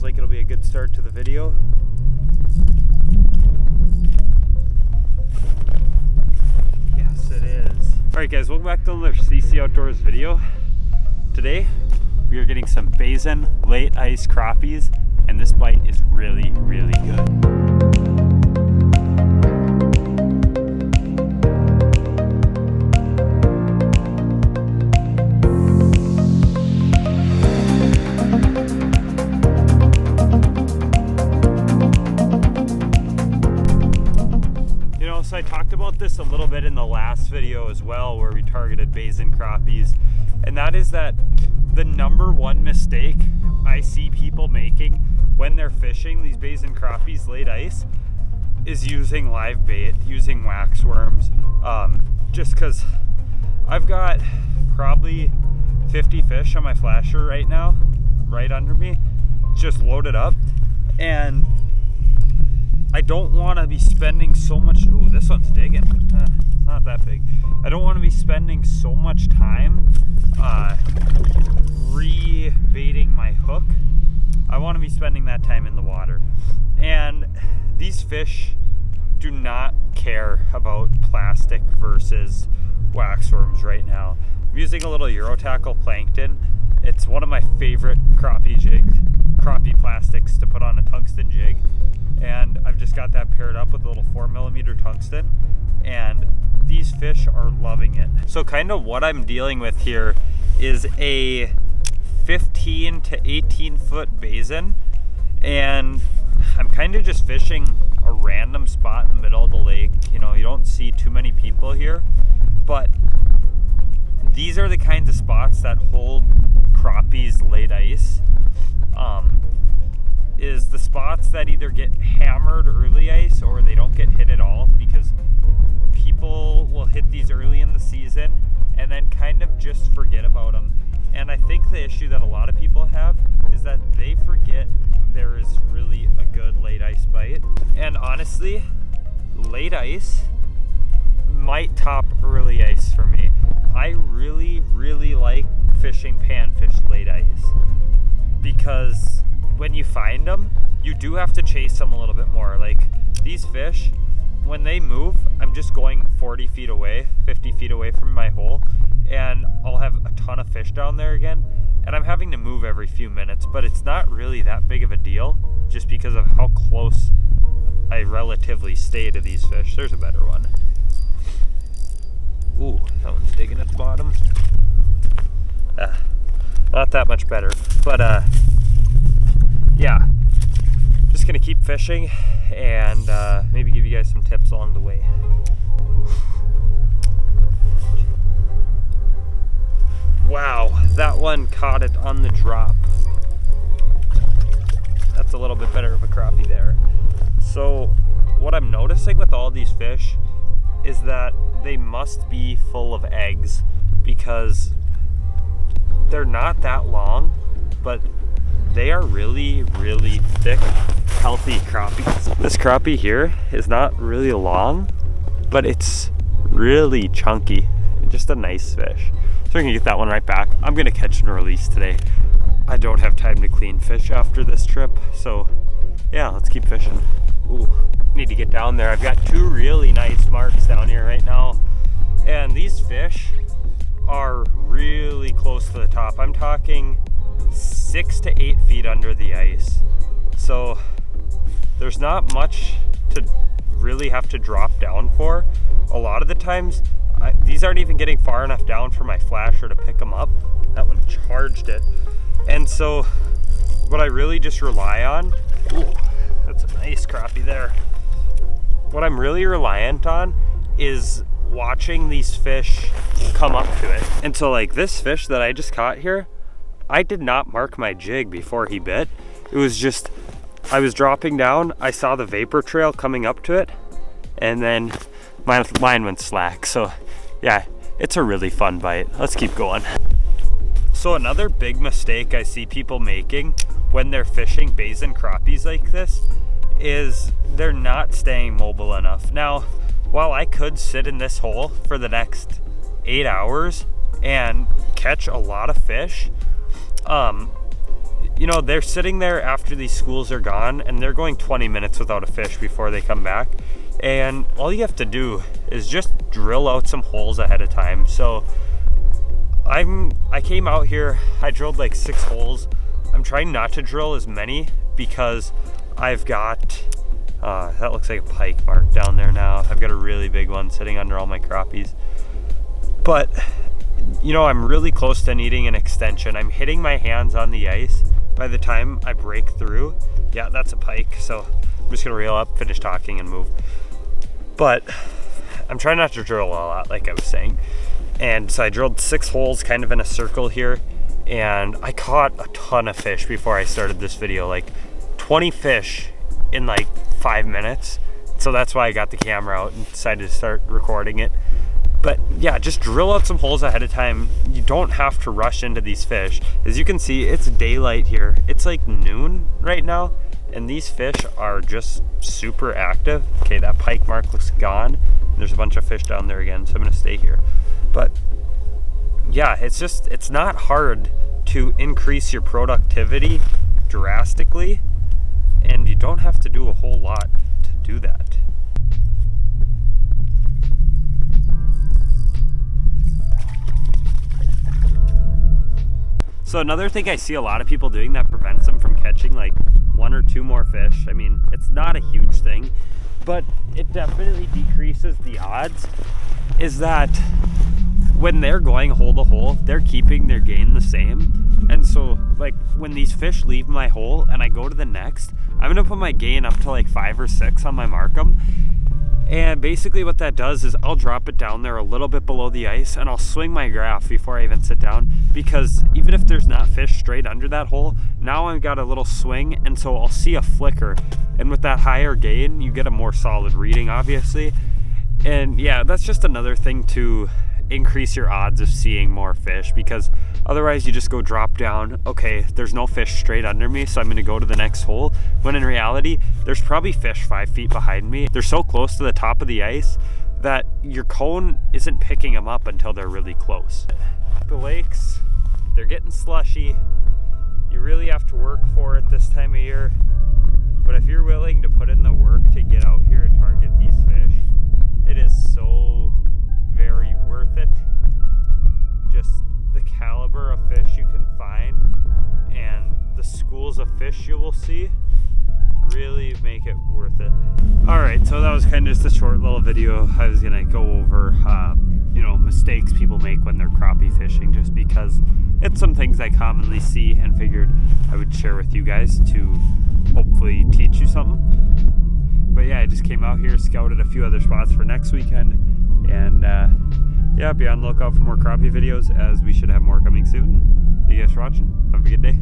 like it'll be a good start to the video. Yes, it is. Alright guys, welcome back to another CC Outdoors video. Today, we are getting some Basin late ice crappies, and this bite is really, really good. So I talked about this a little bit in the last video as well, where we targeted Basin crappies, and that is that the number one mistake I see people making when they're fishing these Basin crappies late ice is using live bait, using wax worms. Just because I've got probably 50 fish on my flasher right now, right under me, just loaded up, and I don't want to be spending so much. Ooh, this one's digging. It's not that big. I don't want to be spending so much time re-baiting my hook. I want to be spending that time in the water. And these fish do not care about plastic versus wax worms right now. I'm using a little Euro Tackle Plankton. It's one of my favorite crappie plastics to put on a tungsten jig. And I've just got that paired up with a little 4mm tungsten, and these fish are loving it. So kind of what I'm dealing with here is a 15 to 18 foot Basin, and I'm kind of just fishing a random spot in the middle of the lake. You know, you don't see too many people here, but these are the kinds of spots that hold crappies late ice. Is the spots that either get hammered early ice or they don't get hit at all, because people will hit these early in the season and then kind of just forget about them. And I think the issue that a lot of people have is that they forget there is really a good late ice bite. And honestly, late ice might top early ice for me. I really, really like fishing panfish late ice, because when you find them, you do have to chase them a little bit more. Like these fish, when they move, I'm just going 40 feet away, 50 feet away from my hole, and I'll have a ton of fish down there again, and I'm having to move every few minutes, but it's not really that big of a deal just because of how close I relatively stay to these fish. There's a better one. Ooh, that one's digging at the bottom. Not that much better, but yeah, just gonna keep fishing and maybe give you guys some tips along the way. Wow, that one caught it on the drop. That's a little bit better of a crappie there. So what I'm noticing with all these fish is that they must be full of eggs, because they're not that long, but they are really, really thick, healthy crappies. This crappie here is not really long, but it's really chunky. Just a nice fish. So we're gonna get that one right back. I'm gonna catch and release today. I don't have time to clean fish after this trip, so yeah, let's keep fishing. Ooh, need to get down there. I've got two really nice marks down here right now, and these fish are really close to the top. I'm talking 6 to 8 feet under the ice. So there's not much to really have to drop down for. A lot of the times, these aren't even getting far enough down for my flasher to pick them up. That one charged it. And so what I really just rely on, ooh, that's a nice crappie there. What I'm really reliant on is watching these fish come up to it. And so like this fish that I just caught here, I did not mark my jig before he bit. It was just, I was dropping down, I saw the vapor trail coming up to it, and then my line went slack. So yeah, it's a really fun bite. Let's keep going. So another big mistake I see people making when they're fishing Basin crappies like this is they're not staying mobile enough. Now, while I could sit in this hole for the next 8 hours and catch a lot of fish, you know, they're sitting there after these schools are gone, and they're going 20 minutes without a fish before they come back. And all you have to do is just drill out some holes ahead of time. So I came out here, I drilled like 6 holes. I'm trying not to drill as many because I've got, that looks like a pike mark down there now. I've got a really big one sitting under all my crappies. But, you know, I'm really close to needing an extension. I'm hitting my hands on the ice by the time I break through. Yeah, that's a pike. So I'm just gonna reel up, finish talking, and move. But I'm trying not to drill a lot, like I was saying. And so I drilled 6 holes kind of in a circle here, and I caught a ton of fish before I started this video, like 20 fish in like 5 minutes. So that's why I got the camera out and decided to start recording it. But yeah, just drill out some holes ahead of time. You don't have to rush into these fish. As you can see, it's daylight here. It's like noon right now, and these fish are just super active. Okay, that pike mark looks gone. There's a bunch of fish down there again, so I'm gonna stay here. But yeah, it's not hard to increase your productivity drastically, and you don't have to do a whole lot to do that. So another thing I see a lot of people doing that prevents them from catching like 1 or 2 more fish. I mean, it's not a huge thing, but it definitely decreases the odds, is that when they're going hole to hole, they're keeping their gain the same. And so like when these fish leave my hole and I go to the next, I'm gonna put my gain up to like 5 or 6 on my Markham. And basically what that does is I'll drop it down there a little bit below the ice, and I'll swing my graph before I even sit down, because even if there's not fish straight under that hole, now I've got a little swing, and so I'll see a flicker. And with that higher gain, you get a more solid reading, obviously. And yeah, that's just another thing to increase your odds of seeing more fish, because otherwise you just go drop down, okay, there's no fish straight under me, so I'm going to go to the next hole, when in reality there's probably fish 5 feet behind me. They're so close to the top of the ice that your cone isn't picking them up until they're really close. The lakes, they're getting slushy. You really have to work for it this time of year, but if you're willing to put in the work to get out here and target these fish, it is so very worth it. Just the caliber of fish you can find and the schools of fish you will see really make it worth it. Alright, so that was kind of just a short little video. I was gonna go over you know, mistakes people make when they're crappie fishing, just because it's some things I commonly see, and figured I would share with you guys to hopefully teach you something. But yeah, I just came out here, scouted a few other spots for next weekend, and yeah, be on the lookout for more crappie videos, as we should have more coming soon. Thank you guys for watching. Have a good day.